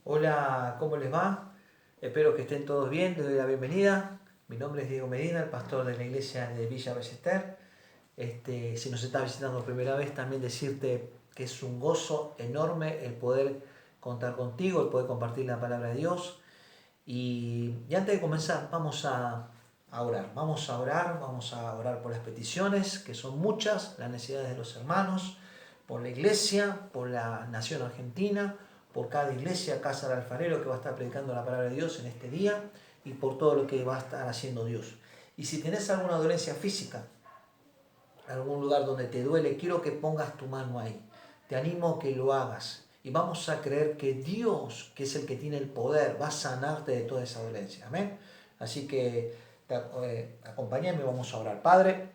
Hola, ¿cómo les va? Espero que estén todos bien, les doy la bienvenida. Mi nombre es Diego Medina, el pastor de la iglesia de Villa Ballester. Si nos estás visitando por primera vez, también decirte que es un gozo enorme el poder contar contigo, el poder compartir la palabra de Dios. Y antes de comenzar, vamos a orar. Vamos a orar por las peticiones, que son muchas, las necesidades de los hermanos, por la iglesia, por la nación argentina, por cada iglesia, casa del alfarero que va a estar predicando la palabra de Dios en este día y por todo lo que va a estar haciendo Dios. Y si tenés alguna dolencia física, algún lugar donde te duele, quiero que pongas tu mano ahí. Te animo a que lo hagas. Y vamos a creer que Dios, que es el que tiene el poder, va a sanarte de toda esa dolencia. Amén. Así que acompáñame, vamos a orar. Padre,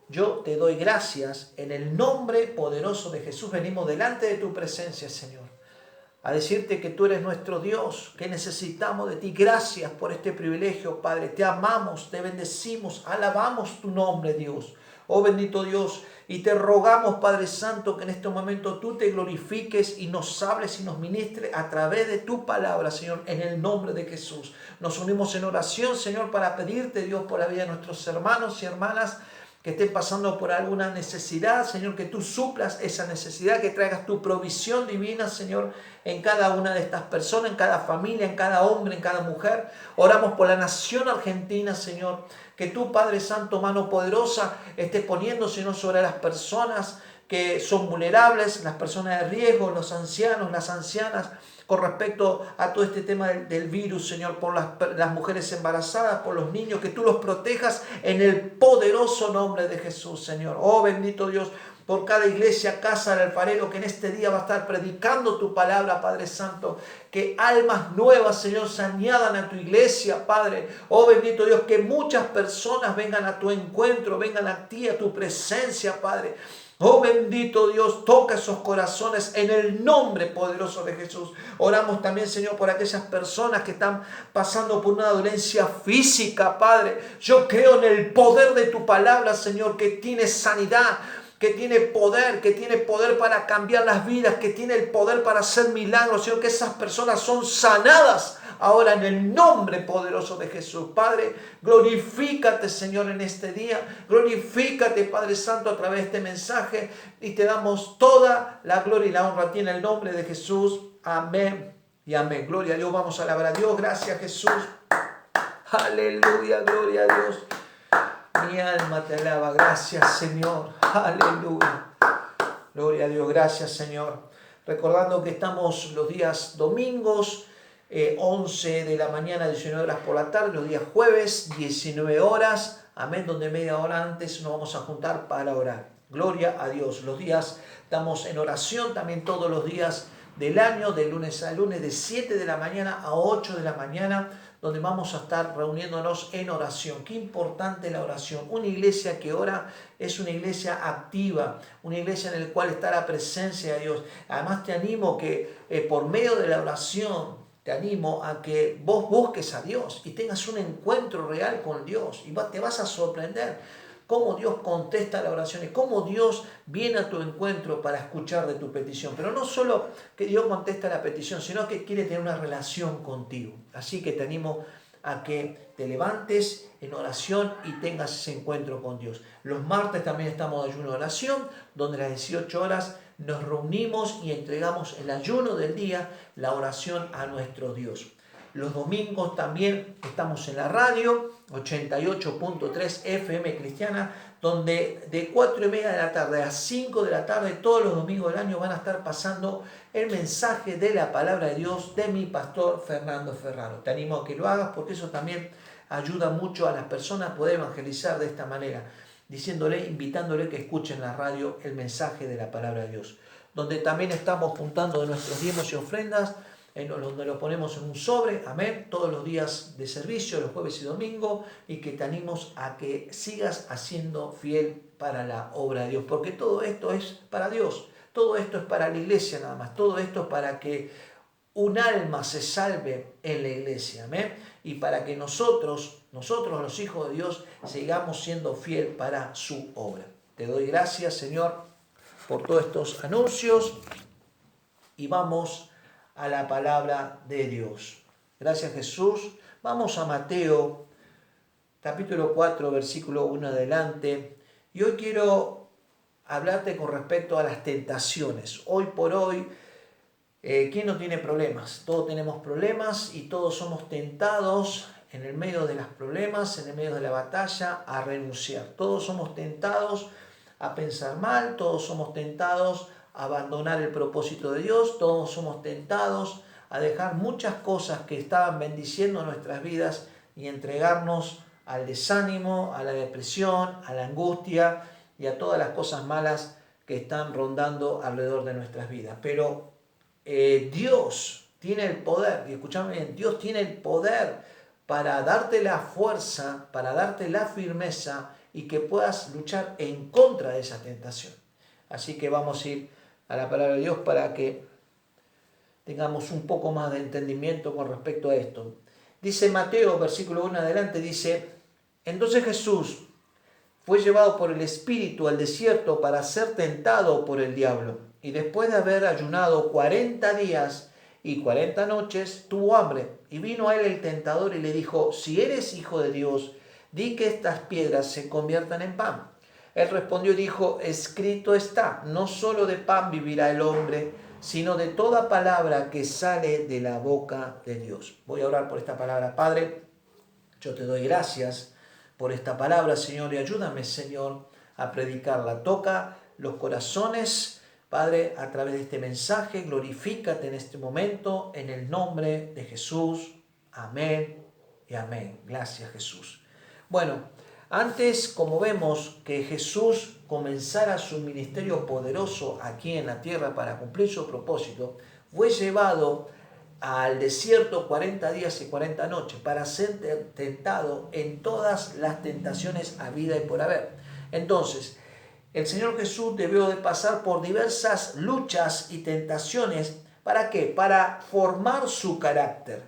yo te doy gracias en el nombre poderoso de Jesús. Venimos delante de tu presencia, Señor, a decirte que tú eres nuestro Dios, que necesitamos de ti. Gracias por este privilegio, Padre. Te amamos, te bendecimos, alabamos tu nombre, Dios. Oh bendito Dios, y te rogamos, Padre Santo, que en este momento tú te glorifiques y nos hables y nos ministres a través de tu palabra, Señor, en el nombre de Jesús. Nos unimos en oración, Señor, para pedirte, Dios, por la vida de nuestros hermanos y hermanas que estén pasando por alguna necesidad, Señor, que tú suplas esa necesidad, que traigas tu provisión divina, Señor, en cada una de estas personas, en cada familia, en cada hombre, en cada mujer. Oramos por la nación argentina, Señor, que tú, Padre Santo, mano poderosa, estés poniendo, Señor, sobre las personas que son vulnerables, las personas de riesgo, los ancianos, las ancianas, con respecto a todo este tema del virus, Señor, por las mujeres embarazadas, por los niños, que tú los protejas en el poderoso nombre de Jesús, Señor. Oh, bendito Dios, por cada iglesia, casa del alfarero, que en este día va a estar predicando tu palabra, Padre Santo, que almas nuevas, Señor, se añadan a tu iglesia, Padre. Oh, bendito Dios, que muchas personas vengan a tu encuentro, vengan a ti, a tu presencia, Padre. Oh bendito Dios, toca esos corazones en el nombre poderoso de Jesús. Oramos también, Señor, por aquellas personas que están pasando por una dolencia física, Padre. Yo creo en el poder de tu palabra, Señor, que tiene sanidad, que tiene poder para cambiar las vidas, que tiene el poder para hacer milagros, Señor, que esas personas son sanadas ahora en el nombre poderoso de Jesús. Padre, glorifícate, Señor, en este día. Glorifícate, Padre Santo, a través de este mensaje. Y te damos toda la gloria y la honra a ti en el nombre de Jesús. Amén y amén. Gloria a Dios. Vamos a alabar a Dios. Gracias, Jesús. Aleluya, gloria a Dios. Mi alma te alaba. Gracias, Señor. Aleluya. Gloria a Dios. Gracias, Señor. Recordando que estamos los días domingos, 11 de la mañana, 19 horas por la tarde, los días jueves, 19 horas, amén, donde media hora antes nos vamos a juntar para orar. Gloria a Dios. Los días estamos en oración también todos los días del año, de lunes a lunes, de 7 de la mañana a 8 de la mañana, donde vamos a estar reuniéndonos en oración. Qué importante la oración. Una iglesia que ora es una iglesia activa, una iglesia en la cual está la presencia de Dios. Además te animo que por medio de la oración, te animo a que vos busques a Dios y tengas un encuentro real con Dios y te vas a sorprender cómo Dios contesta la oración y cómo Dios viene a tu encuentro para escuchar de tu petición. Pero no solo que Dios contesta la petición, sino que quiere tener una relación contigo. Así que te animo a que te levantes en oración y tengas ese encuentro con Dios. Los martes también estamos de ayuno de oración, donde a las 18 horas nos reunimos y entregamos el ayuno del día, la oración a nuestro Dios. Los domingos también estamos en la radio, 88.3 FM Cristiana, donde de 4:30 de la tarde a 5 de la tarde, todos los domingos del año, van a estar pasando el mensaje de la palabra de Dios de mi pastor Fernando Ferraro. Te animo a que lo hagas porque eso también ayuda mucho a las personas a poder evangelizar de esta manera, invitándole que escuchen en la radio el mensaje de la palabra de Dios. Donde también estamos juntando de nuestros diezmos y ofrendas, donde lo ponemos en un sobre, amén, todos los días de servicio, los jueves y domingos, y que te animo a que sigas haciendo fiel para la obra de Dios, porque todo esto es para Dios, todo esto es para la iglesia nada más, todo esto es para que un alma se salve en la iglesia, amén, y para que nosotros los hijos de Dios, sigamos siendo fiel para su obra. Te doy gracias, Señor, por todos estos anuncios y vamos a la palabra de Dios. Gracias, Jesús. Vamos a Mateo, capítulo 4, versículo 1 adelante. Y hoy quiero hablarte con respecto a las tentaciones. Hoy por hoy, ¿quién no tiene problemas? Todos tenemos problemas y todos somos tentados en el medio de los problemas, en el medio de la batalla, a renunciar. Todos somos tentados a pensar mal, todos somos tentados a abandonar el propósito de Dios, todos somos tentados a dejar muchas cosas que estaban bendiciendo nuestras vidas y entregarnos al desánimo, a la depresión, a la angustia y a todas las cosas malas que están rondando alrededor de nuestras vidas. Pero Dios tiene el poder, y escúchame bien, Dios tiene el poder para darte la fuerza, para darte la firmeza y que puedas luchar en contra de esa tentación. Así que vamos a ir a la palabra de Dios para que tengamos un poco más de entendimiento con respecto a esto. Dice Mateo, versículo 1 adelante, dice: entonces Jesús fue llevado por el Espíritu al desierto para ser tentado por el diablo. Y después de haber ayunado 40 días y 40 noches, tuvo hambre. Y vino a él el tentador y le dijo: si eres hijo de Dios, di que estas piedras se conviertan en pan. Él respondió y dijo: escrito está, no solo de pan vivirá el hombre, sino de toda palabra que sale de la boca de Dios. Voy a orar por esta palabra. Padre, yo te doy gracias por esta palabra, Señor, y ayúdame, Señor, a predicarla. Toca los corazones, Padre, a través de este mensaje. Glorifícate en este momento, en el nombre de Jesús. Amén y amén. Gracias, Jesús. Bueno, antes, como vemos que Jesús comenzara su ministerio poderoso aquí en la tierra para cumplir su propósito, fue llevado al desierto 40 días y 40 noches para ser tentado en todas las tentaciones habidas y por haber. Entonces, el Señor Jesús debió de pasar por diversas luchas y tentaciones. ¿Para qué? Para formar su carácter,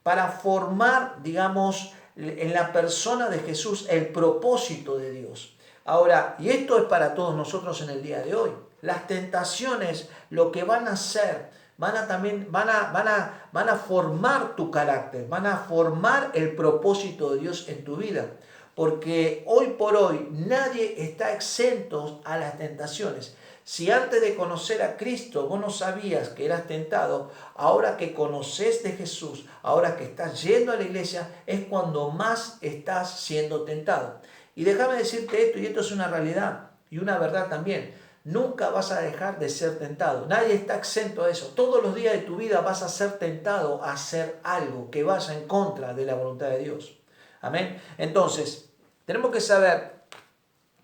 para formar, digamos, en la persona de Jesús el propósito de Dios. Ahora, y esto es para todos nosotros en el día de hoy, las tentaciones lo que van a hacer, van a formar tu carácter, van a formar el propósito de Dios en tu vida. Porque hoy por hoy nadie está exento a las tentaciones. Si antes de conocer a Cristo vos no sabías que eras tentado, ahora que conoces de Jesús, ahora que estás yendo a la iglesia, es cuando más estás siendo tentado. Y déjame decirte esto, y esto es una realidad y una verdad también. Nunca vas a dejar de ser tentado. Nadie está exento de eso. Todos los días de tu vida vas a ser tentado a hacer algo que vaya en contra de la voluntad de Dios. Amén. Entonces, tenemos que saber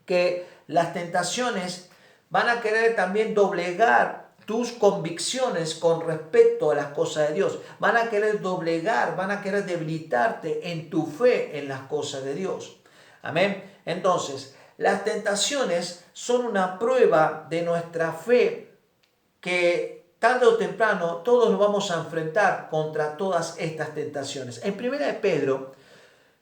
que las tentaciones van a querer también doblegar tus convicciones con respecto a las cosas de Dios. Van a querer doblegar, van a querer debilitarte en tu fe en las cosas de Dios. Amén. Entonces, las tentaciones son una prueba de nuestra fe que tarde o temprano todos nos vamos a enfrentar contra todas estas tentaciones. En 1 Pedro,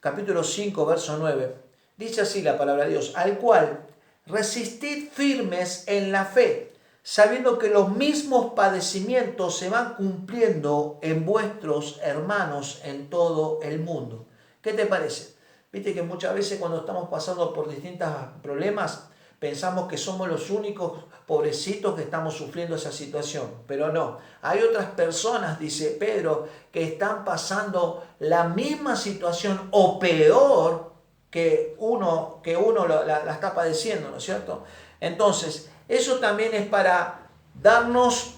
capítulo 5, verso 9, dice así la palabra de Dios: al cual resistid firmes en la fe, sabiendo que los mismos padecimientos se van cumpliendo en vuestros hermanos en todo el mundo. ¿Qué te parece? Viste que muchas veces cuando estamos pasando por distintos problemas, pensamos que somos los únicos pobrecitos que estamos sufriendo esa situación. Pero no, hay otras personas, dice Pedro, que están pasando la misma situación o peor que uno la está padeciendo, ¿no es cierto? Entonces, eso también es para darnos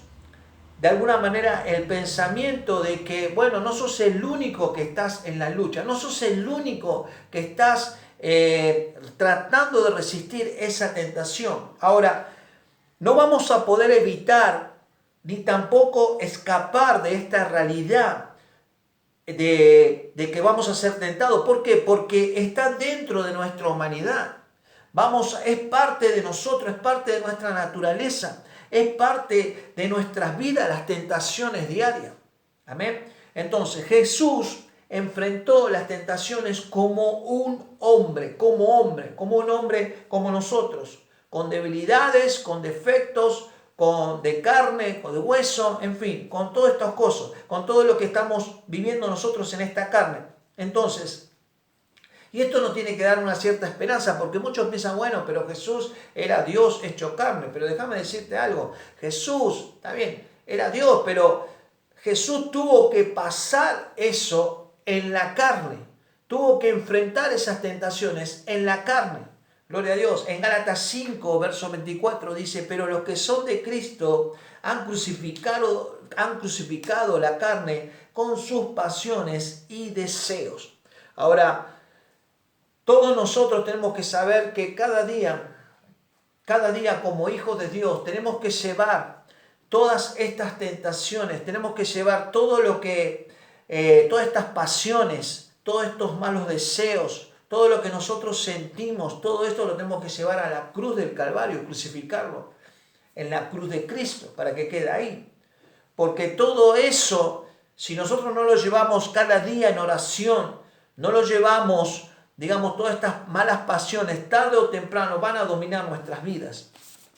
de alguna manera el pensamiento de que, bueno, no sos el único que estás en la lucha, no sos el único que estás tratando de resistir esa tentación. Ahora, no vamos a poder evitar ni tampoco escapar de esta realidad de que vamos a ser tentados. ¿Por qué? Porque está dentro de nuestra humanidad. Es parte de nosotros, es parte de nuestra naturaleza, es parte de nuestras vidas las tentaciones diarias. Amén. Entonces Jesús enfrentó las tentaciones como un hombre como nosotros, con debilidades, con defectos, de carne, o de hueso, en fin, con todas estas cosas, con todo lo que estamos viviendo nosotros en esta carne. Entonces, y esto nos tiene que dar una cierta esperanza, porque muchos piensan, bueno, pero Jesús era Dios hecho carne. Pero déjame decirte algo, Jesús, está bien, era Dios, pero Jesús tuvo que pasar eso en la carne. Tuvo que enfrentar esas tentaciones en la carne. Gloria a Dios. En Gálatas 5, verso 24 dice, pero los que son de Cristo han crucificado la carne con sus pasiones y deseos. Ahora, todos nosotros tenemos que saber que cada día como hijos de Dios, tenemos que llevar todas estas tentaciones, tenemos que llevar todo lo que, todas estas pasiones, todos estos malos deseos, todo lo que nosotros sentimos, todo esto lo tenemos que llevar a la cruz del Calvario, crucificarlo en la cruz de Cristo, para que quede ahí. Porque todo eso, si nosotros no lo llevamos cada día en oración, no lo llevamos, digamos, todas estas malas pasiones, tarde o temprano van a dominar nuestras vidas.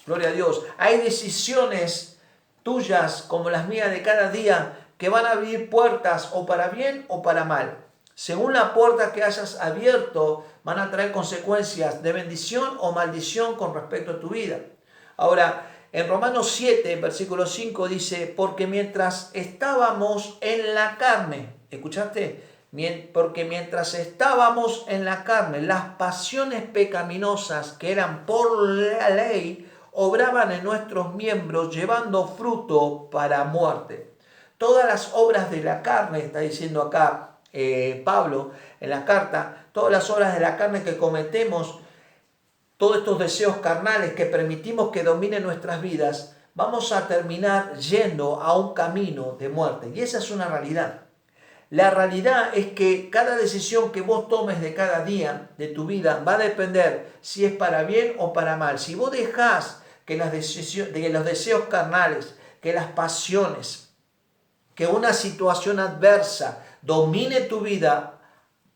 Gloria a Dios. Hay decisiones tuyas, como las mías de cada día, que van a abrir puertas o para bien o para mal. Según la puerta que hayas abierto, van a traer consecuencias de bendición o maldición con respecto a tu vida. Ahora, en Romanos 7, versículo 5 dice, porque mientras estábamos en la carne, ¿escuchaste? Porque mientras estábamos en la carne, las pasiones pecaminosas que eran por la ley, obraban en nuestros miembros llevando fruto para muerte. Todas las obras de la carne, está diciendo acá Pablo en la carta, todas las obras de la carne que cometemos, todos estos deseos carnales que permitimos que dominen nuestras vidas, vamos a terminar yendo a un camino de muerte. Y esa es una realidad. La realidad es que cada decisión que vos tomes de cada día de tu vida va a depender si es para bien o para mal. Si vos dejás que los deseos carnales, que las pasiones, que una situación adversa domine tu vida,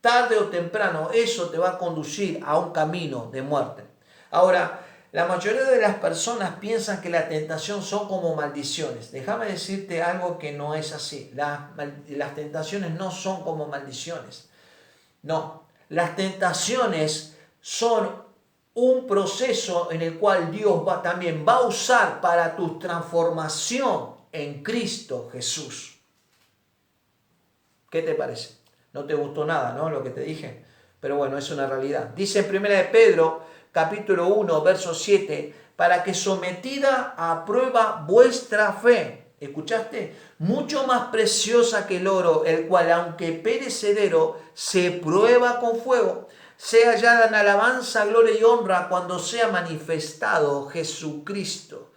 tarde o temprano eso te va a conducir a un camino de muerte. Ahora, la mayoría de las personas piensan que la tentación son como maldiciones. Déjame decirte algo que no es así. Las tentaciones no son como maldiciones. No, las tentaciones son un proceso en el cual Dios también va a usar para tu transformación en Cristo Jesús. ¿Qué te parece? No te gustó nada, ¿no? Lo que te dije. Pero bueno, es una realidad. Dice en 1 de Pedro, capítulo 1, verso 7, para que sometida a prueba vuestra fe, ¿escuchaste? Mucho más preciosa que el oro, el cual aunque perecedero, se prueba con fuego, sea hallada en alabanza, gloria y honra cuando sea manifestado Jesucristo.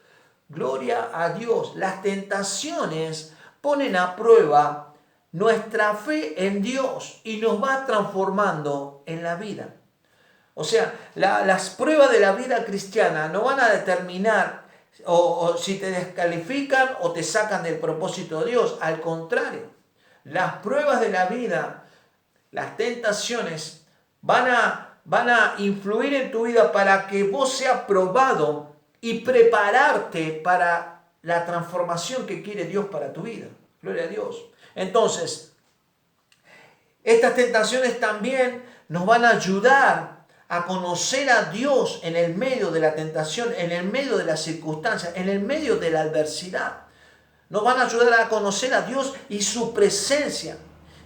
Gloria a Dios. Las tentaciones ponen a prueba nuestra fe en Dios y nos va transformando en la vida. O sea, las pruebas de la vida cristiana no van a determinar o si te descalifican o te sacan del propósito de Dios. Al contrario, las pruebas de la vida, las tentaciones, van a influir en tu vida para que vos seas probado y prepararte para la transformación que quiere Dios para tu vida. Gloria a Dios. Entonces, estas tentaciones también nos van a ayudar a conocer a Dios en el medio de la tentación, en el medio de las circunstancias, en el medio de la adversidad. Nos van a ayudar a conocer a Dios y su presencia.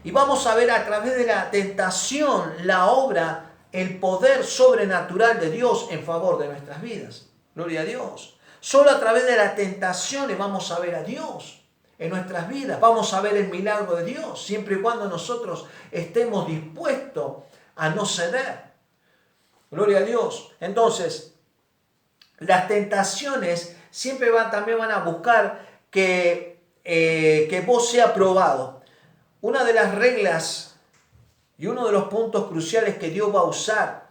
Y vamos a ver a través de la tentación la obra, el poder sobrenatural de Dios en favor de nuestras vidas. Gloria a Dios. Solo a través de las tentaciones vamos a ver a Dios en nuestras vidas. Vamos a ver el milagro de Dios, siempre y cuando nosotros estemos dispuestos a no ceder. Gloria a Dios. Entonces, las tentaciones siempre también van a buscar que vos seas probado. Una de las reglas y uno de los puntos cruciales que Dios va a usar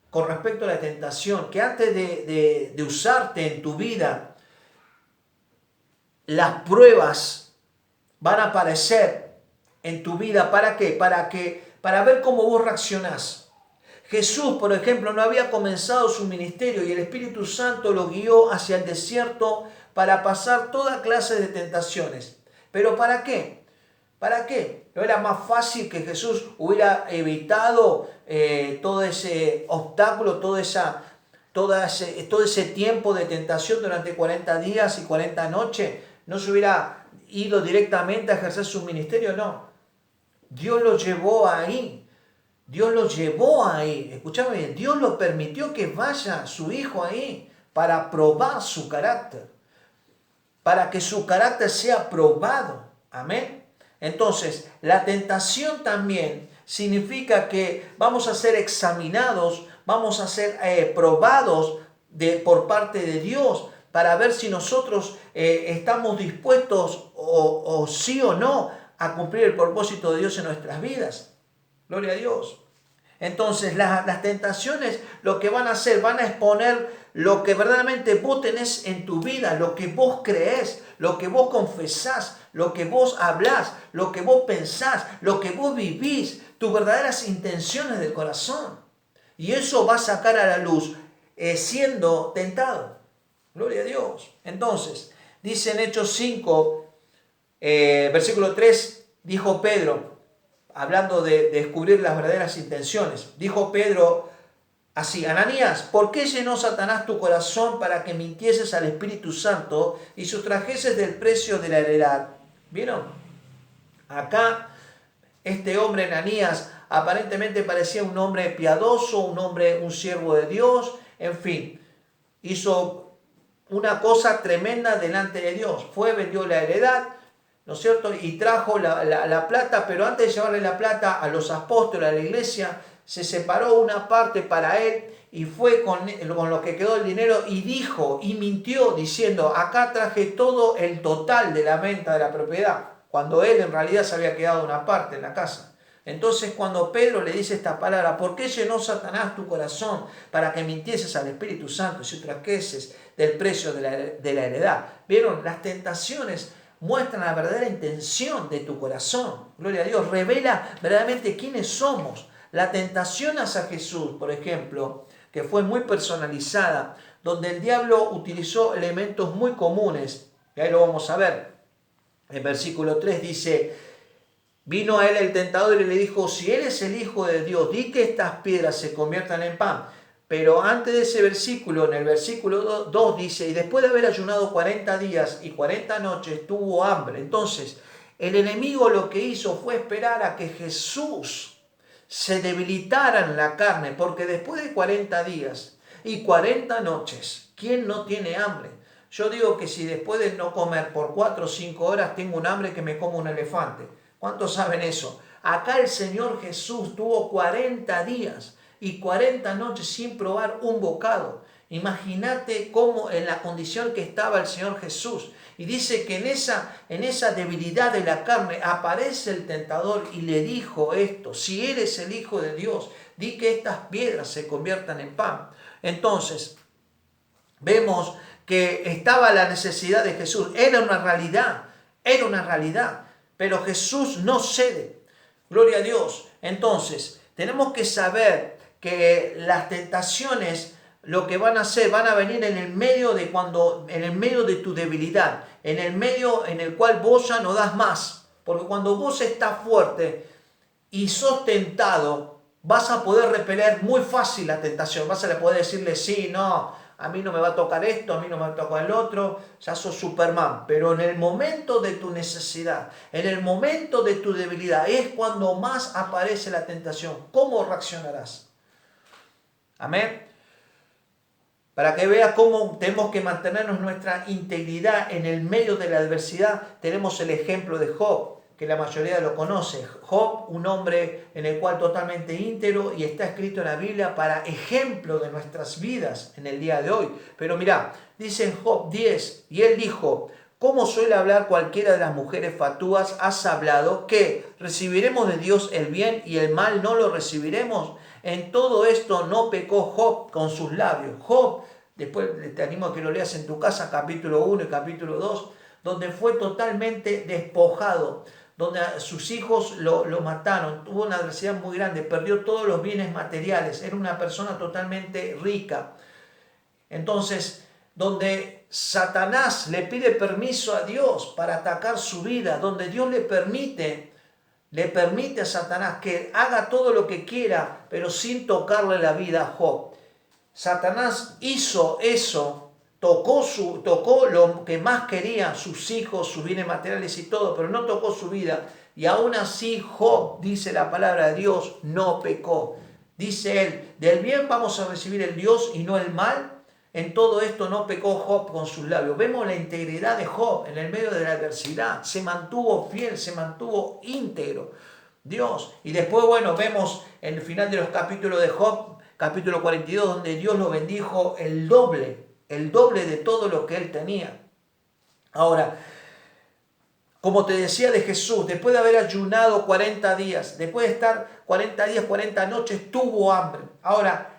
con respecto a la tentación, que antes de usarte en tu vida, las pruebas van a aparecer en tu vida. ¿Para qué? Para ver cómo vos reaccionás. Jesús, por ejemplo, no había comenzado su ministerio y el Espíritu Santo lo guió hacia el desierto para pasar toda clase de tentaciones. ¿Pero para qué? ¿Para qué? ¿No era más fácil que Jesús hubiera evitado todo ese obstáculo, todo ese tiempo de tentación durante 40 días y 40 noches? ¿No se hubiera ido directamente a ejercer su ministerio? No. Dios lo llevó ahí. Dios lo llevó ahí. Escúchame bien. Dios lo permitió que vaya su hijo ahí para probar su carácter. Para que su carácter sea probado. Amén. Entonces, la tentación también significa que vamos a ser examinados, vamos a ser probados por parte de Dios para ver si nosotros estamos dispuestos o sí o no a cumplir el propósito de Dios en nuestras vidas. Gloria a Dios. Entonces las tentaciones lo que van a hacer, van a exponer lo que verdaderamente vos tenés en tu vida, lo que vos creés, lo que vos confesás, lo que vos hablás, lo que vos pensás, lo que vos vivís, tus verdaderas intenciones del corazón. Y eso va a sacar a la luz siendo tentado. Gloria a Dios. Entonces, dice en Hechos 5, versículo 3, dijo Pedro, hablando de descubrir las verdaderas intenciones, dijo Pedro así: Ananías, ¿por qué llenó Satanás tu corazón para que mintieses al Espíritu Santo y sustrajeses del precio de la heredad? ¿Vieron? Acá este hombre Ananías aparentemente parecía un hombre piadoso, un siervo de Dios, en fin, hizo una cosa tremenda delante de Dios. Fue, vendió la heredad, ¿no es cierto? Y trajo la plata, pero antes de llevarle la plata a los apóstoles, a la iglesia, se separó una parte para él y fue con lo que quedó el dinero y dijo y mintió diciendo: acá traje todo el total de la venta de la propiedad, cuando él en realidad se había quedado una parte en la casa. Entonces cuando Pedro le dice esta palabra: ¿por qué llenó Satanás tu corazón para que mintieses al Espíritu Santo y sustrajeses del precio de la heredad? ¿Vieron? Las tentaciones muestran la verdadera intención de tu corazón. Gloria a Dios. Revela verdaderamente quiénes somos. La tentación hacia Jesús, por ejemplo, que fue muy personalizada, donde el diablo utilizó elementos muy comunes, y ahí lo vamos a ver. En versículo 3 dice: vino a él el tentador y le dijo: si eres el Hijo de Dios, di que estas piedras se conviertan en pan. Pero antes de ese versículo, en el versículo 2 dice: y después de haber ayunado 40 días y 40 noches, tuvo hambre. Entonces, el enemigo lo que hizo fue esperar a que Jesús se debilitara en la carne, porque después de 40 días y 40 noches, ¿quién no tiene hambre? Yo digo que si después de no comer por 4 o 5 horas tengo un hambre que me como un elefante. ¿Cuántos saben eso? Acá el Señor Jesús tuvo 40 días y 40 noches sin probar un bocado. Imagínate cómo en la condición que estaba el Señor Jesús. Y dice que en esa debilidad de la carne aparece el tentador y le dijo esto: si eres el Hijo de Dios, di que estas piedras se conviertan en pan. Entonces, vemos que estaba la necesidad de Jesús. Era una realidad. Pero Jesús no cede. Gloria a Dios. Entonces, tenemos que saber que las tentaciones lo que van a hacer, van a venir en el medio de tu debilidad, en el medio en el cual vos ya no das más. Porque cuando vos estás fuerte y sos tentado, vas a poder repeler muy fácil la tentación. Vas a poder decirle: sí, no, a mí no me va a tocar esto, a mí no me va a tocar el otro, ya sos Superman. Pero en el momento de tu necesidad, en el momento de tu debilidad, es cuando más aparece la tentación. ¿Cómo reaccionarás? Amén. Para que veas cómo tenemos que mantenernos nuestra integridad en el medio de la adversidad, tenemos el ejemplo de Job, que la mayoría lo conoce. Job, un hombre en el cual totalmente íntegro, y está escrito en la Biblia para ejemplo de nuestras vidas en el día de hoy. Pero mirá, dice en Job 10, y él dijo: ¿cómo suele hablar cualquiera de las mujeres fatuas? Has hablado que recibiremos de Dios el bien y el mal no lo recibiremos. En todo esto no pecó Job con sus labios. Job, después te animo a que lo leas en tu casa, capítulo 1 y capítulo 2, donde fue totalmente despojado, donde sus hijos lo mataron, tuvo una adversidad muy grande, perdió todos los bienes materiales, era una persona totalmente rica. Entonces, donde Satanás le pide permiso a Dios para atacar su vida, donde Dios le permite a Satanás que haga todo lo que quiera, pero sin tocarle la vida a Job. Satanás hizo eso, tocó lo que más quería, sus hijos, sus bienes materiales y todo, pero no tocó su vida. Y aún así Job, dice la palabra de Dios, no pecó. Dice él, del bien vamos a recibir el Dios y no el mal. En todo esto no pecó Job con sus labios. Vemos la integridad de Job en el medio de la adversidad. Se mantuvo fiel, se mantuvo íntegro. Dios. Y después, bueno, vemos en el final de los capítulos de Job, capítulo 42, donde Dios lo bendijo el doble de todo lo que él tenía. Ahora, como te decía de Jesús, después de haber ayunado 40 días, después de estar 40 días, 40 noches, tuvo hambre. Ahora,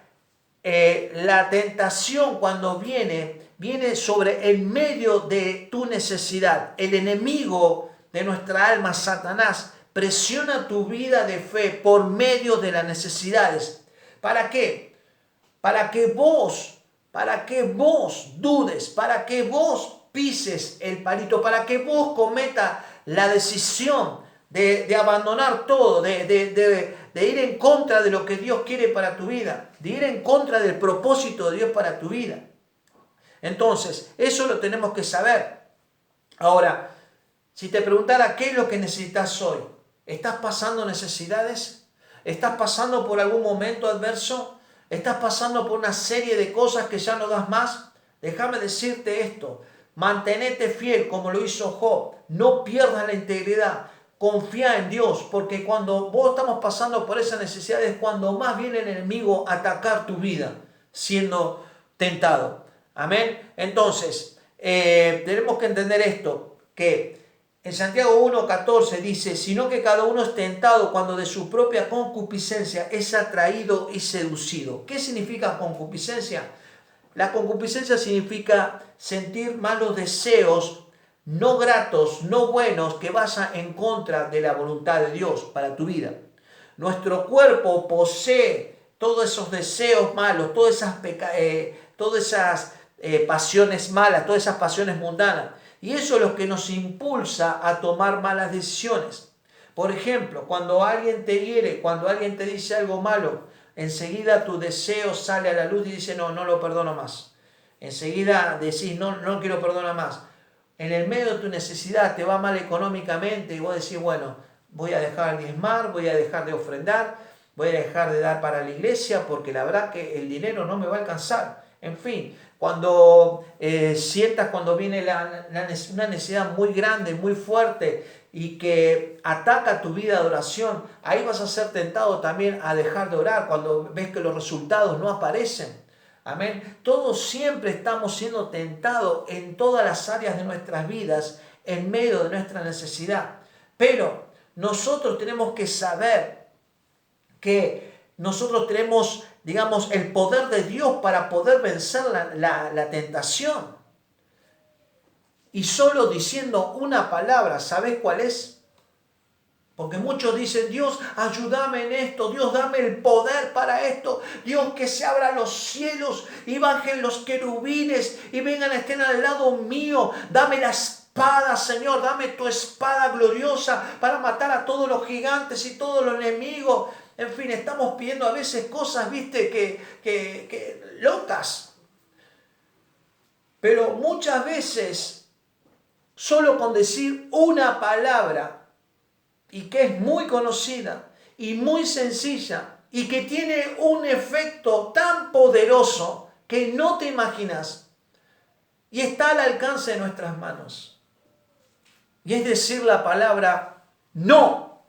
la tentación cuando viene sobre el medio de tu necesidad. El enemigo de nuestra alma, Satanás, presiona tu vida de fe por medio de las necesidades. ¿Para qué? Para que vos dudes, para que vos pises el palito, para que vos cometas la decisión de abandonar todo, de ir en contra de lo que Dios quiere para tu vida, de ir en contra del propósito de Dios para tu vida. Entonces, eso lo tenemos que saber. Ahora, si te preguntara qué es lo que necesitas hoy, ¿estás pasando necesidades? ¿Estás pasando por algún momento adverso? ¿Estás pasando por una serie de cosas que ya no das más? Déjame decirte esto, mantenete fiel como lo hizo Job, no pierdas la integridad. Confía en Dios, porque cuando vos estamos pasando por esas necesidades, cuando más viene el enemigo a atacar tu vida, siendo tentado. Amén. Entonces, tenemos que entender esto, que en Santiago 1:14 dice, sino que cada uno es tentado cuando de su propia concupiscencia es atraído y seducido. ¿Qué significa concupiscencia? La concupiscencia significa sentir malos deseos, no gratos, no buenos, que vayan en contra de la voluntad de Dios para tu vida. Nuestro cuerpo posee todos esos deseos malos, todas esas pasiones malas, todas esas pasiones mundanas. Y eso es lo que nos impulsa a tomar malas decisiones. Por ejemplo, cuando alguien te hiere, cuando alguien te dice algo malo, enseguida tu deseo sale a la luz y dice, no lo perdono más. Enseguida decís, no quiero perdonar más. En el medio de tu necesidad te va mal económicamente y vos decís, bueno, voy a dejar de diezmar, voy a dejar de ofrendar, voy a dejar de dar para la iglesia porque la verdad que el dinero no me va a alcanzar. En fin, cuando cuando viene una necesidad muy grande, muy fuerte y que ataca tu vida de oración, ahí vas a ser tentado también a dejar de orar cuando ves que los resultados no aparecen. Amén. Todos siempre estamos siendo tentados en todas las áreas de nuestras vidas en medio de nuestra necesidad. Pero nosotros tenemos que saber que nosotros tenemos, digamos, el poder de Dios para poder vencer la tentación. Y solo diciendo una palabra, ¿sabes cuál es? Porque muchos dicen, Dios, ayúdame en esto, Dios, dame el poder para esto, Dios, que se abran los cielos y bajen los querubines y vengan, estén al lado mío, dame la espada, Señor, dame tu espada gloriosa para matar a todos los gigantes y todos los enemigos. En fin, estamos pidiendo a veces cosas, viste, que locas. Pero muchas veces, solo con decir una palabra, y que es muy conocida y muy sencilla y que tiene un efecto tan poderoso que no te imaginas y está al alcance de nuestras manos. Y es decir la palabra no.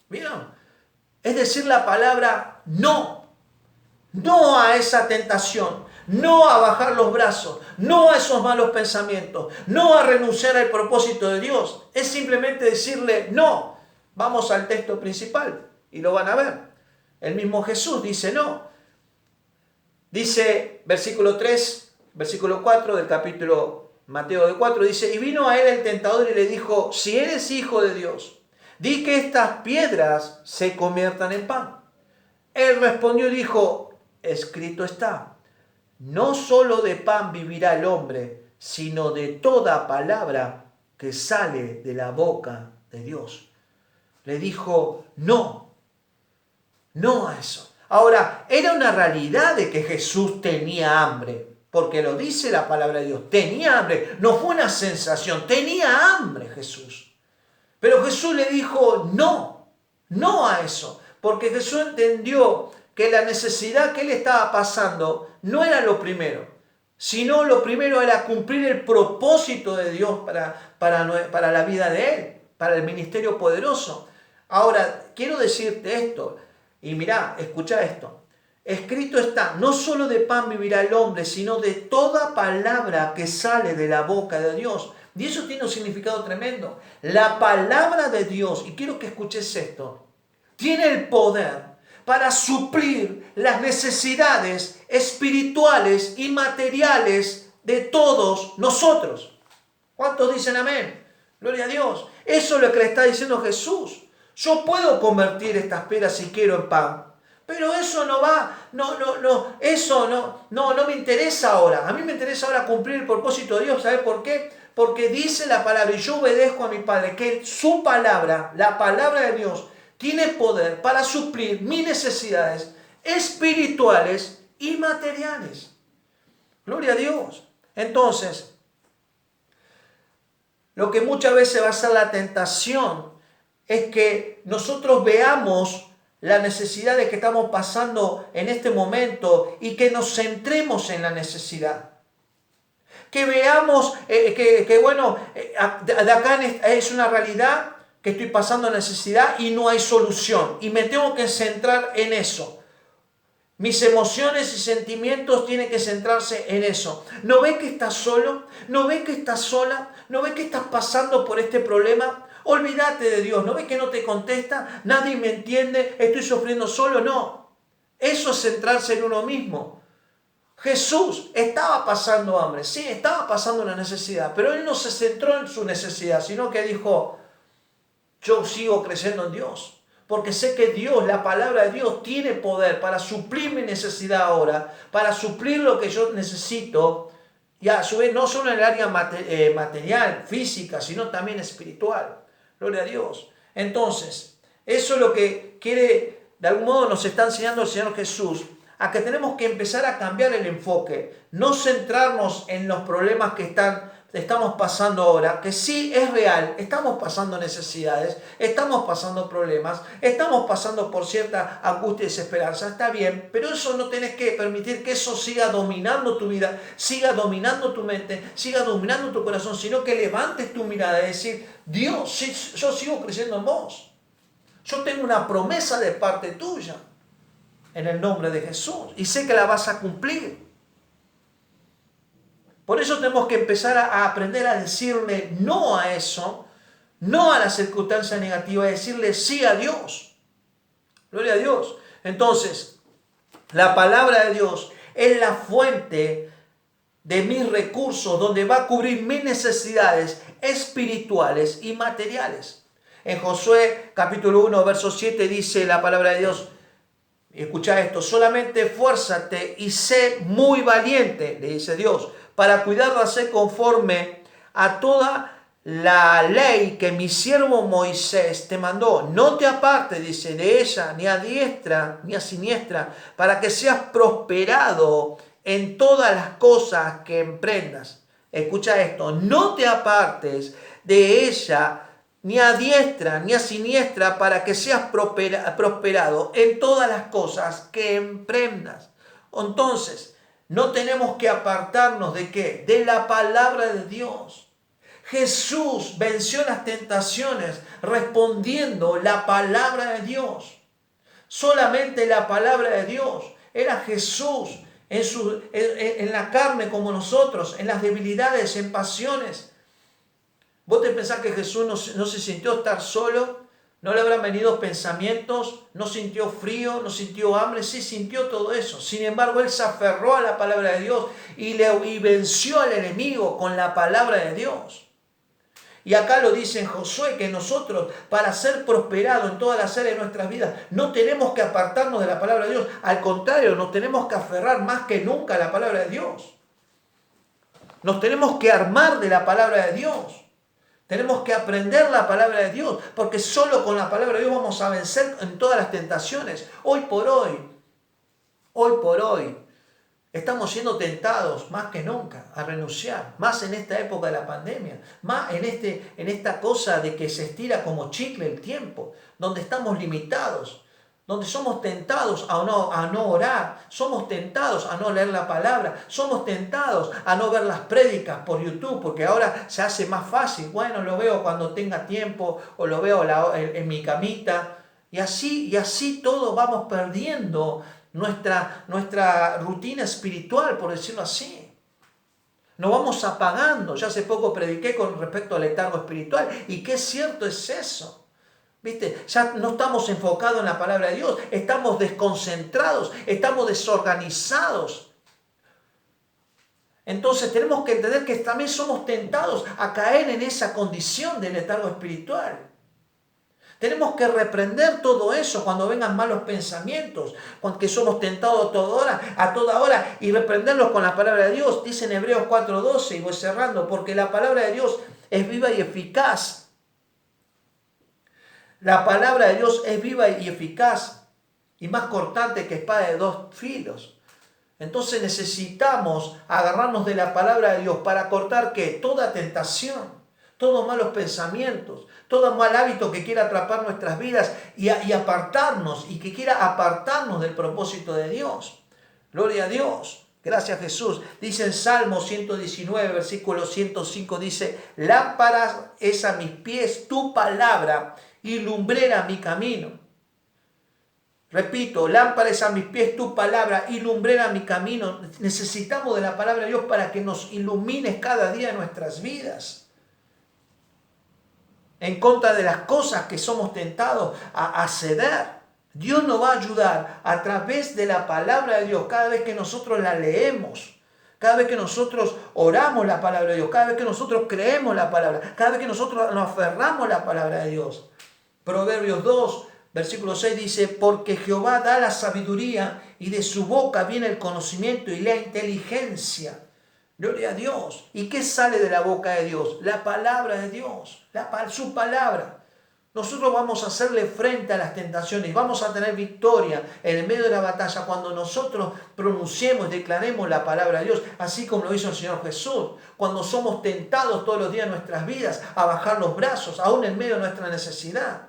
¿Vieron? Es decir la palabra no. No a esa tentación. No a bajar los brazos, no a esos malos pensamientos, no a renunciar al propósito de Dios. Es simplemente decirle no. Vamos al texto principal y lo van a ver. El mismo Jesús dice no. Dice versículo 3, versículo 4 del capítulo Mateo de 4, dice, y vino a él el tentador y le dijo, si eres hijo de Dios, di que estas piedras se conviertan en pan. Él respondió y dijo, escrito está. no solo de pan vivirá el hombre, sino de toda palabra que sale de la boca de Dios. Le dijo, no a eso. Ahora, era una realidad de que Jesús tenía hambre, porque lo dice la palabra de Dios, tenía hambre, no fue una sensación, tenía hambre Jesús. Pero Jesús le dijo, no a eso, porque Jesús entendió que la necesidad que él estaba pasando no era lo primero, sino lo primero era cumplir el propósito de Dios para la vida de él, para el ministerio poderoso. Ahora, quiero decirte esto, y mirá, escucha esto. Escrito está, no solo de pan vivirá el hombre, sino de toda palabra que sale de la boca de Dios. Y eso tiene un significado tremendo. La palabra de Dios, y quiero que escuches esto, tiene el poder para suplir las necesidades espirituales y materiales de todos nosotros. ¿Cuántos dicen amén? Gloria a Dios. Eso es lo que le está diciendo Jesús. Yo puedo convertir estas peras si quiero en pan, pero eso no me interesa ahora. A mí me interesa ahora cumplir el propósito de Dios. ¿Sabe por qué? Porque dice la palabra, y yo obedezco a mi Padre, que su palabra, la palabra de Dios, tiene poder para suplir mis necesidades espirituales y materiales. Gloria a Dios. Entonces, lo que muchas veces va a ser la tentación es que nosotros veamos la necesidad de que estamos pasando en este momento y que nos centremos en la necesidad. Que veamos de acá es una realidad que estoy pasando necesidad y no hay solución. Y me tengo que centrar en eso. Mis emociones y sentimientos tienen que centrarse en eso. ¿No ves que estás solo? ¿No ves que estás sola? ¿No ves que estás pasando por este problema? Olvídate de Dios. ¿No ves que no te contesta? Nadie me entiende. Estoy sufriendo solo. No. Eso es centrarse en uno mismo. Jesús estaba pasando hambre. Sí, estaba pasando una necesidad. Pero Él no se centró en su necesidad, sino que dijo, yo sigo creyendo en Dios. Porque sé que Dios, la palabra de Dios, tiene poder para suplir mi necesidad ahora, para suplir lo que yo necesito, y a su vez no solo en el área material, física, sino también espiritual. Gloria a Dios. Entonces, eso es lo que quiere, de algún modo nos está enseñando el Señor Jesús, a que tenemos que empezar a cambiar el enfoque, no centrarnos en los problemas que estamos pasando ahora, que sí es real, estamos pasando necesidades, estamos pasando problemas, estamos pasando por cierta angustia y desesperanza, está bien, pero eso no tenés que permitir que eso siga dominando tu vida, siga dominando tu mente, siga dominando tu corazón, sino que levantes tu mirada y decir, Dios, yo sigo creyendo en vos, yo tengo una promesa de parte tuya, en el nombre de Jesús, y sé que la vas a cumplir. Por eso tenemos que empezar a aprender a decirle no a eso, no a la circunstancia negativa, y decirle sí a Dios. Gloria a Dios. Entonces, la palabra de Dios es la fuente de mis recursos, donde va a cubrir mis necesidades espirituales y materiales. En Josué capítulo 1, verso 7 dice la palabra de Dios, y escucha esto, solamente esfuérzate y sé muy valiente, le dice Dios, para cuidar de hacer conforme a toda la ley que mi siervo Moisés te mandó. No te apartes, dice, de ella, ni a diestra ni a siniestra, para que seas prosperado en todas las cosas que emprendas. Escucha esto, no te apartes de ella, ni a diestra ni a siniestra, para que seas prosperado en todas las cosas que emprendas. Entonces, no tenemos que apartarnos de ¿qué? De la palabra de Dios. Jesús venció las tentaciones respondiendo la palabra de Dios. Solamente la palabra de Dios. Era Jesús en la carne como nosotros, en las debilidades, en pasiones. ¿Vos te pensás que Jesús no se sintió estar solo? ¿No le habrán venido pensamientos? ¿No sintió frío? ¿No sintió hambre? Sí, sintió todo eso. Sin embargo, Él se aferró a la palabra de Dios y venció al enemigo con la palabra de Dios. Y acá lo dice en Josué, que nosotros, para ser prosperados en todas las áreas de nuestras vidas, no tenemos que apartarnos de la palabra de Dios. Al contrario, nos tenemos que aferrar más que nunca a la palabra de Dios. Nos tenemos que armar de la palabra de Dios. Tenemos que aprender la palabra de Dios, porque solo con la palabra de Dios vamos a vencer en todas las tentaciones. Hoy por hoy, estamos siendo tentados más que nunca a renunciar, más en esta época de la pandemia, más en esta cosa de que se estira como chicle el tiempo, donde estamos limitados, donde somos tentados a no orar, somos tentados a no leer la palabra, somos tentados a no ver las prédicas por YouTube, porque ahora se hace más fácil. Bueno, lo veo cuando tenga tiempo o lo veo en mi camita. Y así todos vamos perdiendo nuestra rutina espiritual, por decirlo así. Nos vamos apagando. Ya hace poco prediqué con respecto al letargo espiritual. Y qué cierto es eso. ¿Viste? Ya no estamos enfocados en la palabra de Dios. Estamos desconcentrados. Estamos desorganizados. Entonces tenemos que entender que también somos tentados a caer en esa condición de letargo espiritual. Tenemos que reprender todo eso cuando vengan malos pensamientos, cuando que somos tentados a toda hora y reprenderlos con la palabra de Dios. Dice en Hebreos 4:12, y voy cerrando, porque la palabra de Dios es viva y eficaz. La palabra de Dios es viva y eficaz y más cortante que espada de dos filos. Entonces necesitamos agarrarnos de la palabra de Dios para cortar ¿qué? Toda tentación, todos malos pensamientos, todo mal hábito que quiera atrapar nuestras vidas y apartarnos, y que quiera apartarnos del propósito de Dios. Gloria a Dios. Gracias Jesús. Dice en Salmo 119, versículo 105, dice, lámpara es a mis pies tu palabra y lumbrera mi camino. Repito, lámpara es a mis pies tu palabra y lumbrera mi camino. Necesitamos de la palabra de Dios para que nos ilumine cada día en nuestras vidas. En contra de las cosas que somos tentados a ceder. Dios nos va a ayudar a través de la palabra de Dios cada vez que nosotros la leemos. Cada vez que nosotros oramos la palabra de Dios. Cada vez que nosotros creemos la palabra. Cada vez que nosotros nos aferramos a la palabra de Dios. Proverbios 2. Versículo 6 dice, porque Jehová da la sabiduría y de su boca viene el conocimiento y la inteligencia. Gloria a Dios. ¿Y qué sale de la boca de Dios? La palabra de Dios, su palabra. Nosotros vamos a hacerle frente a las tentaciones, vamos a tener victoria en el medio de la batalla cuando nosotros pronunciemos y declaremos la palabra de Dios, así como lo hizo el Señor Jesús, cuando somos tentados todos los días de nuestras vidas a bajar los brazos, aún en medio de nuestra necesidad.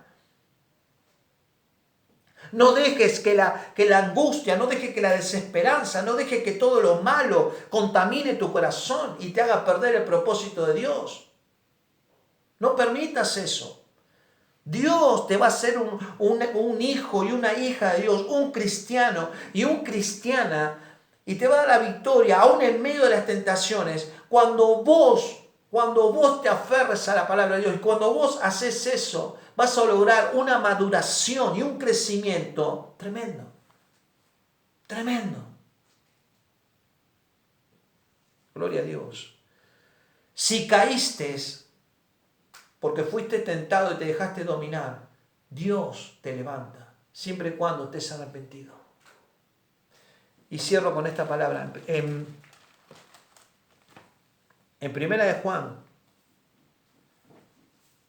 No dejes que la angustia, no dejes que la desesperanza, no dejes que todo lo malo contamine tu corazón y te haga perder el propósito de Dios. No permitas eso. Dios te va a hacer un hijo y una hija de Dios, un cristiano y una cristiana, y te va a dar la victoria aún en medio de las tentaciones cuando vos te aferres a la palabra de Dios. Y cuando vos haces eso, vas a lograr una maduración y un crecimiento tremendo. Tremendo. Gloria a Dios. Si caíste porque fuiste tentado y te dejaste dominar, Dios te levanta, siempre y cuando estés arrepentido. Y cierro con esta palabra. En Primera de Juan,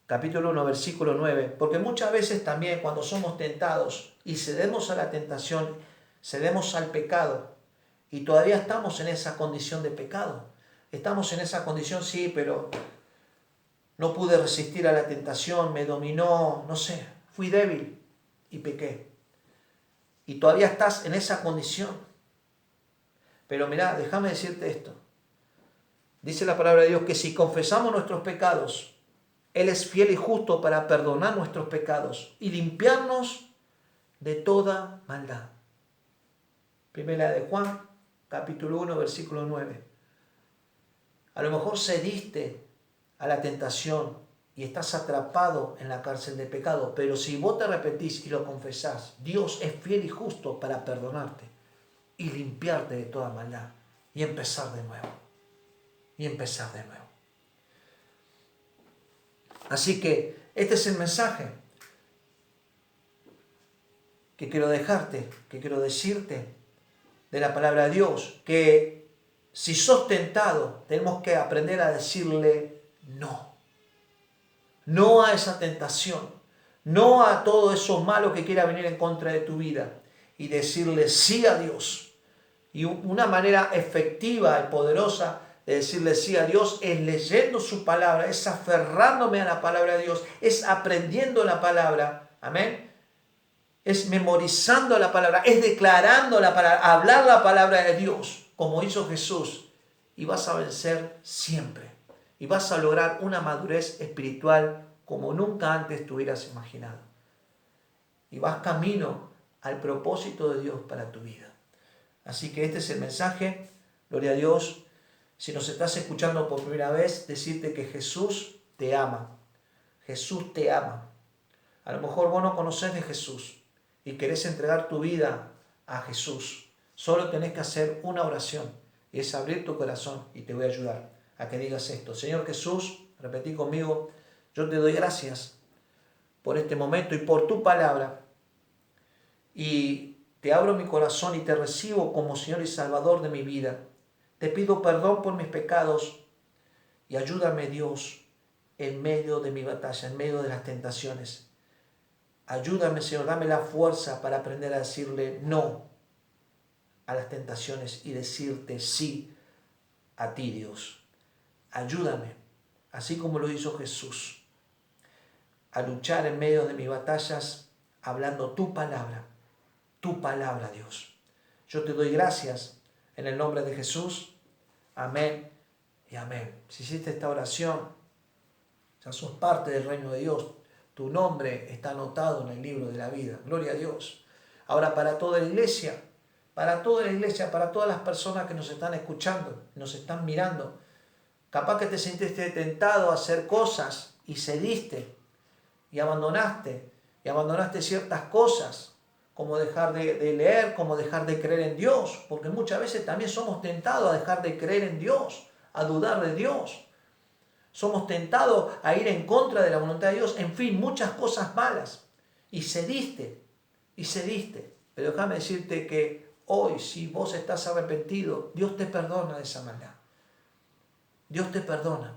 capítulo 1, versículo 9, porque muchas veces también cuando somos tentados y cedemos a la tentación, cedemos al pecado, y todavía estamos en esa condición de pecado. Estamos en esa condición, sí, pero no pude resistir a la tentación, me dominó, no sé, fui débil y pequé. Y todavía estás en esa condición. Pero mirá, déjame decirte esto. Dice la palabra de Dios que si confesamos nuestros pecados, Él es fiel y justo para perdonar nuestros pecados y limpiarnos de toda maldad. Primera de Juan, capítulo 1, versículo 9. A lo mejor cediste a la tentación y estás atrapado en la cárcel de pecado, pero si vos te arrepentís y lo confesás, Dios es fiel y justo para perdonarte y limpiarte de toda maldad y empezar de nuevo. Y empezar de nuevo. Así que este es el mensaje que quiero dejarte, que quiero decirte de la palabra de Dios, que si sos tentado, tenemos que aprender a decirle no. No a esa tentación, no a todo eso malo que quiera venir en contra de tu vida y decirle sí a Dios. Y una manera efectiva y poderosa de decirle sí a Dios es leyendo su palabra, es aferrándome a la palabra de Dios, es aprendiendo la palabra, amén. Es memorizando la palabra, es declarando la palabra, hablar la palabra de Dios, como hizo Jesús. Y vas a vencer siempre. Y vas a lograr una madurez espiritual como nunca antes te hubieras imaginado. Y vas camino al propósito de Dios para tu vida. Así que este es el mensaje. Gloria a Dios. Si nos estás escuchando por primera vez, decirte que Jesús te ama. Jesús te ama. A lo mejor vos no conocés de Jesús y querés entregar tu vida a Jesús. Solo tenés que hacer una oración y es abrir tu corazón y te voy a ayudar a que digas esto. Señor Jesús, repetí conmigo, yo te doy gracias por este momento y por tu palabra y te abro mi corazón y te recibo como Señor y Salvador de mi vida. Te pido perdón por mis pecados y ayúdame, Dios, en medio de mi batalla, en medio de las tentaciones. Ayúdame, Señor, dame la fuerza para aprender a decirle no a las tentaciones y decirte sí a ti, Dios. Ayúdame, así como lo hizo Jesús, a luchar en medio de mis batallas, hablando tu palabra, Dios. Yo te doy gracias en el nombre de Jesús. Amén y amén. Si hiciste esta oración, ya sos parte del reino de Dios. Tu nombre está anotado en el libro de la vida. Gloria a Dios. Ahora para toda la iglesia, para todas las personas que nos están escuchando, nos están mirando, capaz que te sentiste tentado a hacer cosas y cediste y abandonaste ciertas cosas, como dejar de leer, como dejar de creer en Dios, porque muchas veces también somos tentados a dejar de creer en Dios, a dudar de Dios. Somos tentados a ir en contra de la voluntad de Dios, en fin, muchas cosas malas. Y cediste. Pero déjame decirte que hoy, si vos estás arrepentido, Dios te perdona de esa maldad. Dios te perdona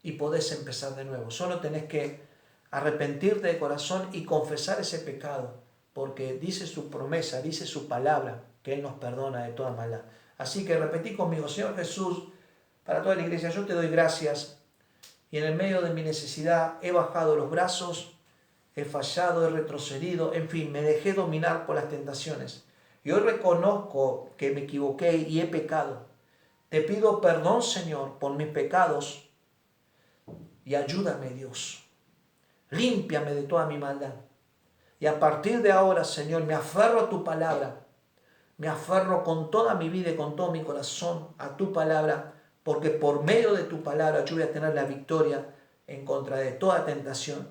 y podés empezar de nuevo. Solo tenés que arrepentirte de corazón y confesar ese pecado, porque dice su promesa, dice su palabra, que Él nos perdona de toda maldad. Así que repetí conmigo, Señor Jesús, para toda la iglesia, yo te doy gracias. Y en el medio de mi necesidad he bajado los brazos, he fallado, he retrocedido, en fin, me dejé dominar por las tentaciones. Y hoy reconozco que me equivoqué y he pecado. Te pido perdón, Señor, por mis pecados y ayúdame, Dios. Límpiame de toda mi maldad. Y a partir de ahora, Señor, me aferro a tu palabra. Me aferro con toda mi vida y con todo mi corazón a tu palabra, porque por medio de tu palabra yo voy a tener la victoria en contra de toda tentación.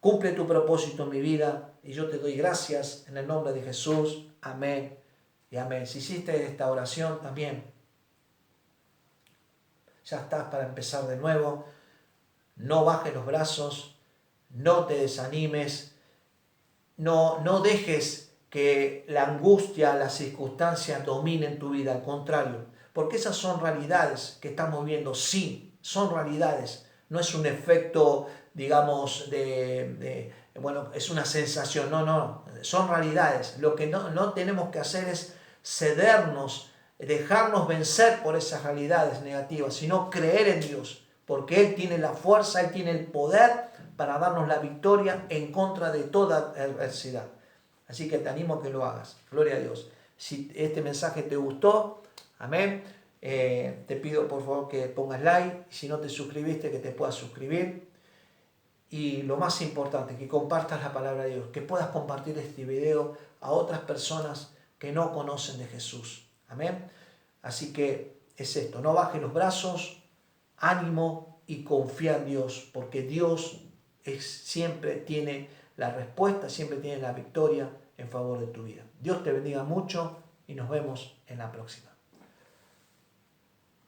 Cumple tu propósito en mi vida y yo te doy gracias en el nombre de Jesús. Amén y amén. Si hiciste esta oración también, ya estás para empezar de nuevo. No bajes los brazos, no te desanimes, no dejes que la angustia, las circunstancias dominen tu vida, al contrario, porque esas son realidades que estamos viendo, sí, son realidades, no es un efecto, digamos, bueno, es una sensación, no, son realidades. Lo que no tenemos que hacer es cedernos, dejarnos vencer por esas realidades negativas, sino creer en Dios, porque Él tiene la fuerza, Él tiene el poder para darnos la victoria en contra de toda adversidad. Así que te animo a que lo hagas. Gloria a Dios. Si este mensaje te gustó, amén, te pido por favor que pongas like. Si no te suscribiste, que te puedas suscribir. Y lo más importante, que compartas la palabra de Dios, que puedas compartir este video a otras personas que no conocen de Jesús. Amén. Así que es esto, no bajes los brazos, ánimo y confía en Dios, porque Dios siempre tiene la respuesta, siempre tiene la victoria en favor de tu vida. Dios te bendiga mucho y nos vemos en la próxima.